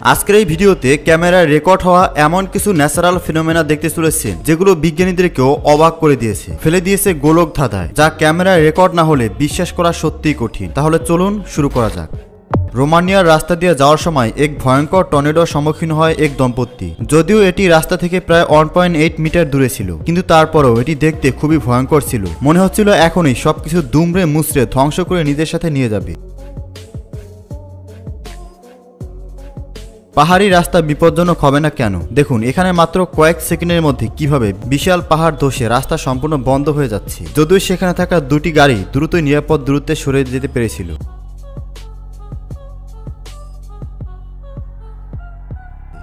আজকের এই ভিডিওতে ক্যামেরায় রেকর্ড হওয়া এমন কিছু ন্যাচারাল ফিনোমেনা দেখতে চলেছেন যেগুলো বিজ্ঞানীদেরকেও অবাক করে দিয়েছে, ফেলে দিয়েছে গোলক ধাঁধায়, যা ক্যামেরায় রেকর্ড না হলে বিশ্বাস করা সত্যিই কঠিন। তাহলে চলুন শুরু করা যাক। রোমানিয়ার রাস্তা দিয়ে যাওয়ার সময় এক ভয়ঙ্কর টর্নেডোর সম্মুখীন হয় এক দম্পতি। যদিও এটি রাস্তা থেকে প্রায় 1.8 মিটার দূরে ছিল, কিন্তু তারপরেও এটি দেখতে খুবই ভয়ঙ্কর ছিল। মনে হচ্ছিল এখনই সবকিছু দুমড়ে মুচড়ে ধ্বংস করে নিজের সাথে নিয়ে যাবে। পাহাড়ি রাস্তা বিপজ্জনক হবে না কেন? দেখুন এখানে মাত্র কয়েক সেকেন্ডের মধ্যে কিভাবে বিশাল পাহাড় ধসে রাস্তা সম্পূর্ণ বন্ধ হয়ে যাচ্ছে, যদিও সেখানে থাকা দুটি গাড়ি দ্রুতই নিরাপদ দূরত্বে সরে যেতে পেরেছিল।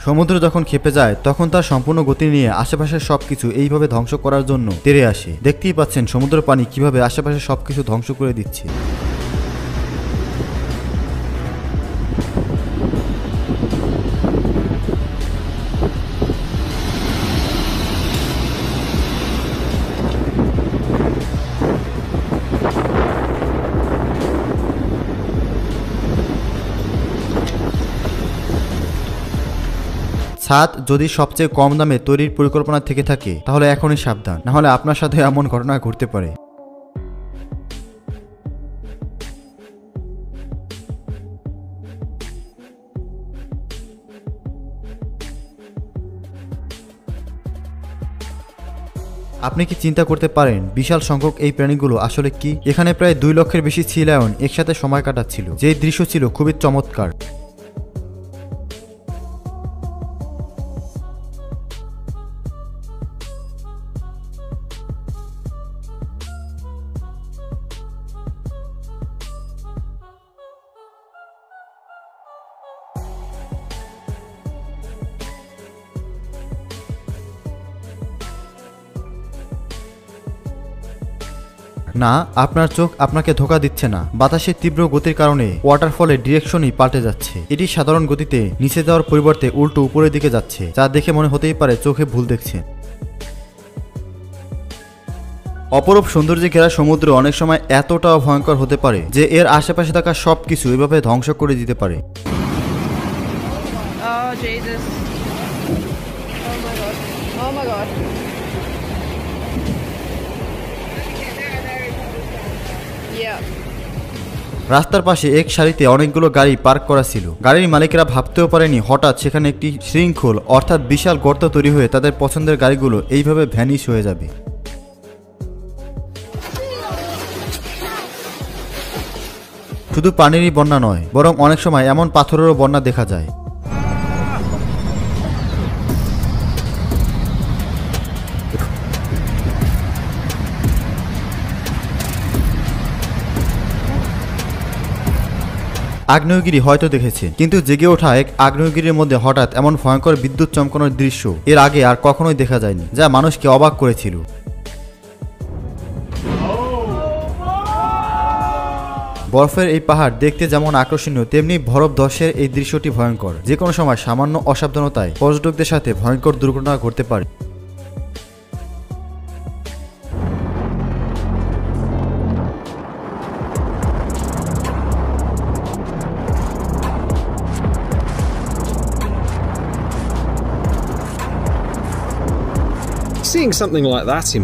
সমুদ্র যখন ক্ষেপে যায় তখন তার সম্পূর্ণ গতি নিয়ে আশেপাশের সবকিছু এইভাবে ধ্বংস করার জন্য তেড়ে আসে। দেখতেই পাচ্ছেন সমুদ্র পানি কিভাবে আশেপাশের সবকিছু ধ্বংস করে দিচ্ছে। ছাদ যদি সবচেয়ে কম দামে তৈরির পরিকল্পনা থেকে থাকে তাহলে এখনই সাবধান, না হলে আপনার সাথে এমন ঘটনা ঘটতে পারে। আপনি কি চিন্তা করতে পারেন বিশাল সংখ্যক এই প্রাণীগুলো আসলে কি? এখানে প্রায় 2 লক্ষের বেশি সি লায়ন একসাথে সময় কাটাচ্ছিল, যে দৃশ্য ছিল খুবই চমৎকার। না, আপনার চোখ আপনাকে ধোঁকা দিচ্ছে না। বাতাসের তীব্র গতির কারণে ওয়াটারফলের ডিরেকশনই পাল্টে যাচ্ছে। এটি সাধারণ গতিতে নিচে যাওয়ার পরিবর্তে উল্টো উপরের দিকে যাচ্ছে, যা দেখে মনে হতেই পারে চোখে ভুল দেখছেন। অপরূপ সৌন্দর্যে ঘেরা সমুদ্র অনেক সময় এতটাও ভয়ঙ্কর হতে পারে যে এর আশেপাশে থাকা সবকিছু এভাবে ধ্বংস করে দিতে পারে। রাস্তার পাশে এক সারিতে অনেকগুলো গাড়ি পার্ক করা ছিল। গাড়ির মালিকেরা ভাবতেও পারেনি হঠাৎ সেখানে একটি শৃঙ্খল অর্থাৎ বিশাল গর্ত তৈরি হয়ে তাদের পছন্দের গাড়িগুলো এইভাবে ভ্যানিশ হয়ে যাবে। শুধু পানিরই বন্যা নয়, বরং অনেক সময় এমন পাথরেরও বন্যা দেখা যায়। আগ্নেয়গিরি হয়তো দেখেছে, কিন্তু জেগে ওঠা এক আগ্নেয়গিরির মধ্যে হঠাৎ এমন ভয়ঙ্কর বিদ্যুৎ চমকানোর দৃশ্য এর আগে আর কখনোই দেখা যায়নি, যা মানুষকে অবাক করেছিল। বরফের এই পাহাড় দেখতে যেমন আকর্ষণীয়, তেমনি বরফ ধসের এই দৃশ্যটি ভয়ঙ্কর। যে কোনো সময় সামান্য অসাবধানতায় পর্যটকদের সাথে ভয়ঙ্কর দুর্ঘটনা ঘটতে পারে। Seeing something like that in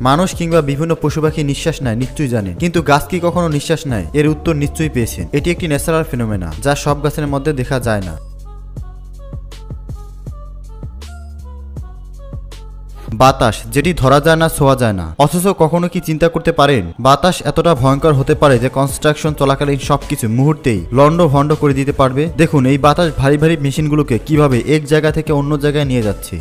মানুষ কিংবা বিভিন্ন পশু পাখি নিঃশ্বাস নেয় নিশ্চয়ই জানেন, কিন্তু গাছ কি কখনো নিঃশ্বাস নেয়? এর উত্তর নিশ্চয়ই পেয়েছেন। এটি একটি ন্যাচারাল ফিনোমেনা যা সব গাছের মধ্যে দেখা যায় না। বাতাস, যেটি ধরা যায় না, ছোঁয়া যায় না, অথচ কখনো কি চিন্তা করতে পারেন বাতাস এতটা ভয়ঙ্কর হতে পারে যে কনস্ট্রাকশন চলাকালীন সবকিছু মুহূর্তেই লন্ডভন্ড করে দিতে পারবে। দেখুন এই বাতাস ভারী ভারী মেশিনগুলোকে কিভাবে এক জায়গা থেকে অন্য জায়গায় নিয়ে যাচ্ছে।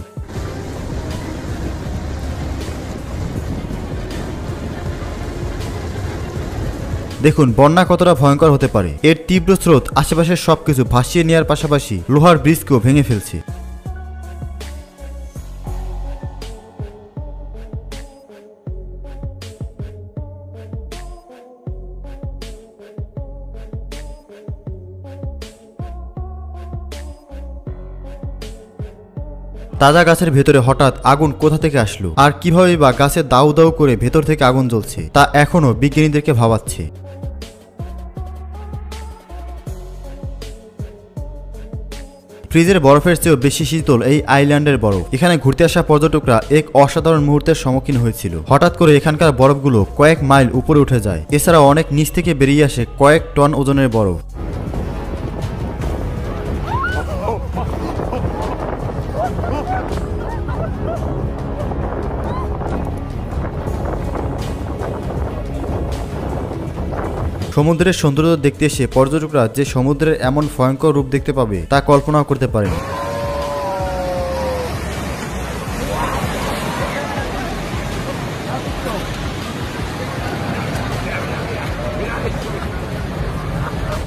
দেখুন বন্যা কতটা ভয়ঙ্কর হতে পারে। এর তীব্র স্রোত আশেপাশের সবকিছু ভাসিয়ে নেওয়ার পাশাপাশি লোহার ব্রিজকেও ভেঙে ফেলছে। তাজা গাছের ভেতরে হঠাৎ আগুন কোথা থেকে আসলো, আর কিভাবে বা গাছে দাউ দাউ করে ভেতর থেকে আগুন জ্বলছে, তা এখনো বিজ্ঞানীদেরকে ভাবাচ্ছে। ফ্রিজের বরফের চেয়েও বেশি শীতল এই আইল্যান্ডের বরফ। এখানে ঘুরতে আসা পর্যটকরা এক অসাধারণ মুহূর্তের সম্মুখীন হয়েছিল। হঠাৎ করে এখানকার বরফগুলো কয়েক মাইল উপরে উঠে যায়। এছাড়া অনেক নিচ থেকে বেরিয়ে আসে কয়েক টন ওজনের বরফ। সমুদ্রের সৌন্দর্য দেখতে এসে পর্যটকরা যে সমুদ্রের এমন ভয়ঙ্কর রূপ দেখতে পাবে তা কল্পনাও করতে পারেনি।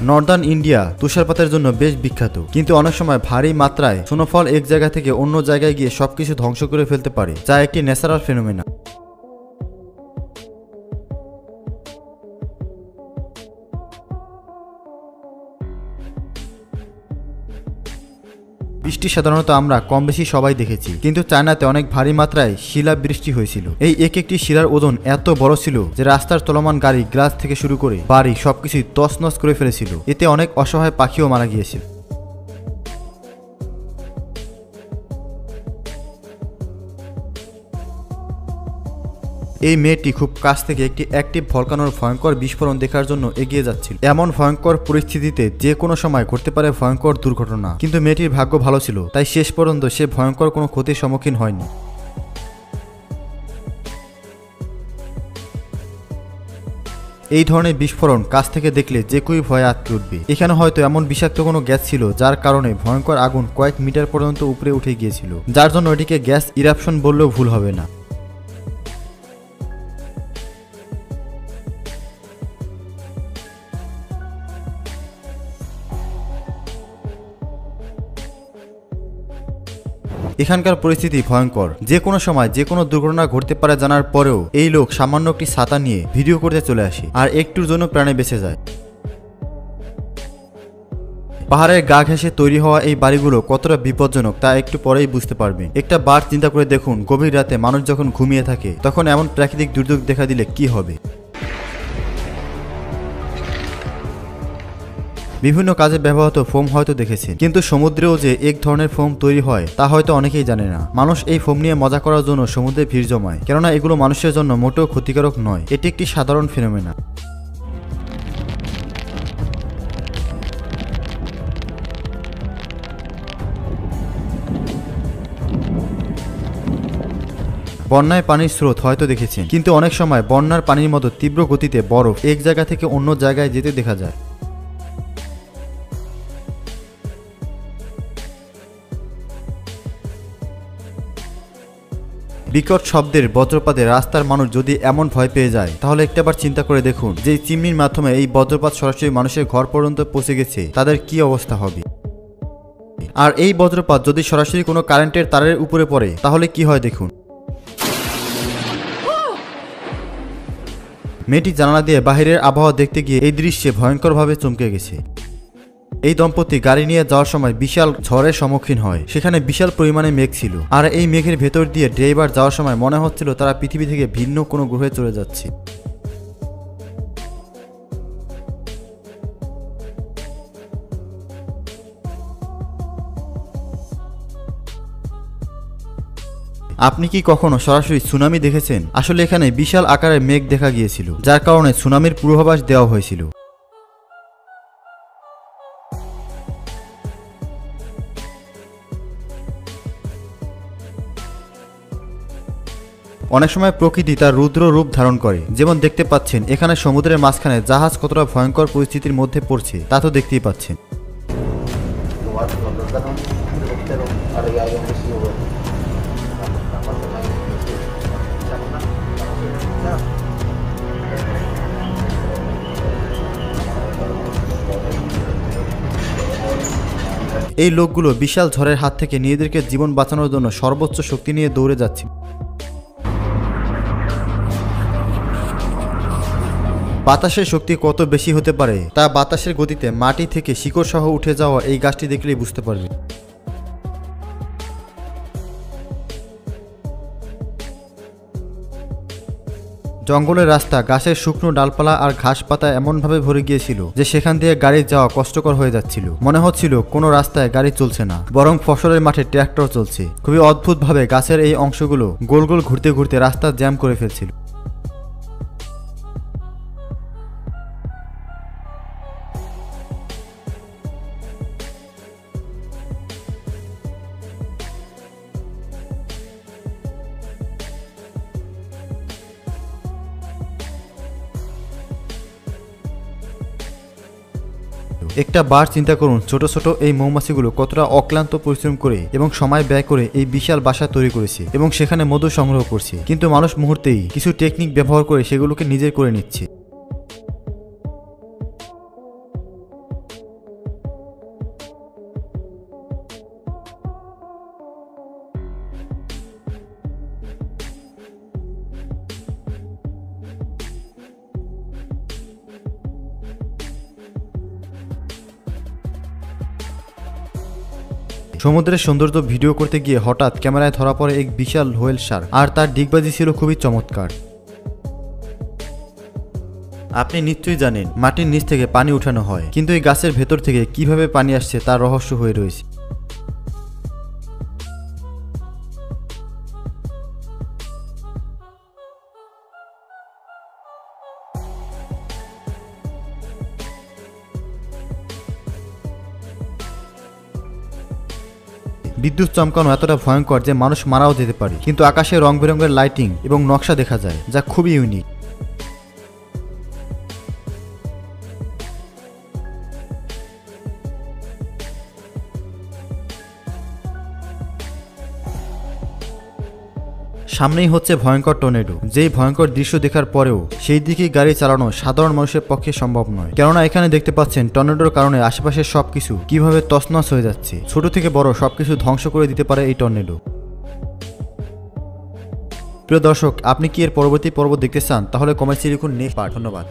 নর্দার্ন ইন্ডিয়া তুষারপাতের জন্য বেশ বিখ্যাত, কিন্তু অনেক সময় ভারী মাত্রায় স্নোফল এক জায়গা থেকে অন্য জায়গায় গিয়ে সবকিছু ধ্বংস করে ফেলতে পারে, যা একটি ন্যাচারাল ফেনোমেনা। বৃষ্টি সাধারণত আমরা কম বেশি সবাই দেখেছি, কিন্তু চায়নাতে অনেক ভারী মাত্রায় শিলা বৃষ্টি হয়েছিল। এই এক একটি শিলার ওজন এত বড় ছিল যে রাস্তার চলমান গাড়ি, গ্লাস থেকে শুরু করে বাড়ি সবকিছুই তছনছ করে ফেলেছিল। এতে অনেক অসহায় পাখিও মারা গিয়েছিল। এই মেয়েটি খুব কাছ থেকে একটি অ্যাক্টিভ ভলকানোর ভয়ঙ্কর বিস্ফোরণ দেখার জন্য এগিয়ে যাচ্ছিল। এমন ভয়ঙ্কর পরিস্থিতিতে যে কোনো সময় ঘটতে পারে ভয়ঙ্কর দুর্ঘটনা, কিন্তু মেয়েটির ভাগ্য ভালো ছিল, তাই শেষ পর্যন্ত সে ভয়ঙ্কর কোনো ক্ষতির সম্মুখীন হয়নি। এই ধরনের বিস্ফোরণ কাছ থেকে দেখলে যে কেউ ভয়ে আটকে উঠবে। এখানে হয়তো এমন বিষাক্ত কোনো গ্যাস ছিল যার কারণে ভয়ঙ্কর আগুন কয়েক মিটার পর্যন্ত উপরে উঠে গিয়েছিল, যার জন্য এটিকে গ্যাস ইরাপশন বললেও ভুল হবে না। এখানকার পরিস্থিতি ভয়ঙ্কর, যে কোনো সময় যে কোনো দুর্ঘটনা ঘটতে পারে জানার পরেও এই লোক সামান্য একটি ছাতা নিয়ে ভিডিও করতে চলে আসে আর একটুর জন্য প্রাণে বেঁচে যায়। পাহাড়ের গা ঘেঁষে তৈরি হওয়া এই বাড়িগুলো কতটা বিপজ্জনক তা একটু পরেই বুঝতে পারবেন। একটা বার চিন্তা করে দেখুন, গভীর রাতে মানুষ যখন ঘুমিয়ে থাকে তখন এমন প্রাকৃতিক দুর্যোগ দেখা দিলে কি হবে। বিভিন্ন কাজে ব্যবহৃত ফোম হয়তো দেখেছেন, কিন্তু সমুদ্রেও যে এক ধরনের ফোম তৈরি হয় তা হয়তো অনেকেই জানে না। মানুষ এই ফোম নিয়ে মজা করার জন্য সমুদ্রে ভিড় জমায়, কেননা এগুলো মানুষের জন্য মোটেও ক্ষতিকারক নয়। এটি একটি সাধারণ ফেনোমেনা। বন্যায় পানির স্রোত হয়তো দেখেছেন, কিন্তু অনেক সময় বন্যার পানির মতো তীব্র গতিতে বরফ এক জায়গা থেকে অন্য জায়গায় যেতে দেখা যায়। বিকট শব্দের বজ্রপাতে রাস্তার মানুষ যদি এমন ভয় পেয়ে যায় তাহলে একটাবার চিন্তা করে দেখুন, যে চিমনির মাধ্যমে এই বজ্রপাত সরাসরি মানুষের ঘর পর্যন্ত পৌঁছে গেছে তাদের কি অবস্থা হবে। আর এই বজ্রপাত যদি সরাসরি কোনো কারেন্টের তারের উপরে পড়ে তাহলে কি হয় দেখুন। মেয়েটি জানালা দিয়ে বাহিরের আবহাওয়া দেখতে গিয়ে এই দৃশ্যে ভয়ঙ্করভাবে চমকে গেছে। এই দম্পতি গাড়ি নিয়ে যাওয়ার সময় বিশাল ঝড়ের সম্মুখীন হয়। সেখানে বিশাল পরিমাণে মেঘ ছিল, আর এই মেঘের ভেতর দিয়ে ড্রাইভার যাওয়ার সময় মনে হচ্ছিল তারা পৃথিবী থেকে ভিন্ন কোনো গ্রহে চলে যাচ্ছে। আপনি কি কখনো সরাসরি সুনামি দেখেছেন? আসলে এখানে বিশাল আকারের মেঘ দেখা গিয়েছিল, যার কারণে সুনামির পূর্বাভাস দেওয়া হয়েছিল। অনেক সময় প্রকৃতি তার রুদ্র রূপ ধারণ করে, যেমন দেখতে পাচ্ছেন এখানে সমুদ্রের মাঝখানে জাহাজ কতটা ভয়ঙ্কর পরিস্থিতির মধ্যে পড়ছে তা তো দেখতেই পাচ্ছেন। এই লোকগুলো বিশাল ঝড়ের হাত থেকে নিজেদেরকে জীবন বাঁচানোর জন্য সর্বোচ্চ শক্তি নিয়ে দৌড়ে যাচ্ছে। বাতাসের শক্তি কত বেশি হতে পারে তা বাতাসের গতিতে মাটি থেকে শিকড় সহ উঠে যাওয়া এই গাছটি দেখলেই বুঝতে পারবে। জঙ্গলের রাস্তা গাছের শুকনো ডালপালা আর ঘাস পাতা এমনভাবে ভরে গিয়েছিল যে সেখান দিয়ে গাড়ি যাওয়া কষ্টকর হয়ে যাচ্ছিল। মনে হচ্ছিল কোনো রাস্তায় গাড়ি চলছে না, বরং ফসলের মাঠে ট্র্যাক্টর চলছে। খুবই অদ্ভুতভাবে গাছের এই অংশগুলো গোল গোল ঘুরতে ঘুরতে রাস্তা জ্যাম করে ফেলছিল। একটা বার চিন্তা করুন, ছোট ছোট এই মৌমাছিগুলো কতটা অক্লান্ত পরিশ্রম করে এবং সময় ব্যয় করে এই বিশাল বাসা তৈরি করেছে এবং সেখানে মধু সংগ্রহ করছে। কিন্তু মানুষ মুহূর্তেই কিছু টেকনিক ব্যবহার করে সেগুলোকে নিজের করে নিচ্ছে। সমুদ্রের সৌন্দর্য ভিডিও করতে গিয়ে হঠাৎ ক্যামেরায় ধরা পড়ে এক বিশাল হোয়েল শার্ক, আর তার ডিগবাজি ছিল খুবই চমৎকার। আপনি নিশ্চয়ই জানেন মাটির নিচ থেকে পানি উঠানো হয়, কিন্তু এই গাছের ভেতর থেকে কিভাবে পানি আসছে তার রহস্য হয়ে রয়েছে। বিদ্যুৎ চমকানো এতটা ভয়ঙ্কর যে মানুষ মারাও যেতে পারে, কিন্তু আকাশে রং বেরঙের লাইটিং এবং নকশা দেখা যায় যা খুবই ইউনিক। সামনেই হচ্ছে ভয়ঙ্কর টর্নেডো, যেই ভয়ঙ্কর দৃশ্য দেখার পরেও সেই দিকেই গাড়ি চালানো সাধারণ মানুষের পক্ষে সম্ভব নয়। কেননা এখানে দেখতে পাচ্ছেন টর্নেডোর কারণে আশেপাশের সবকিছু কিভাবে তছনছ হয়ে যাচ্ছে। ছোট থেকে বড় সবকিছু ধ্বংস করে দিতে পারে এই টর্নেডো। প্রিয় দর্শক, আপনি কি এর পরবর্তী পর্ব দেখতে চান? তাহলে কমেন্টে লিখুন নেক্সট পার্ট। ধন্যবাদ।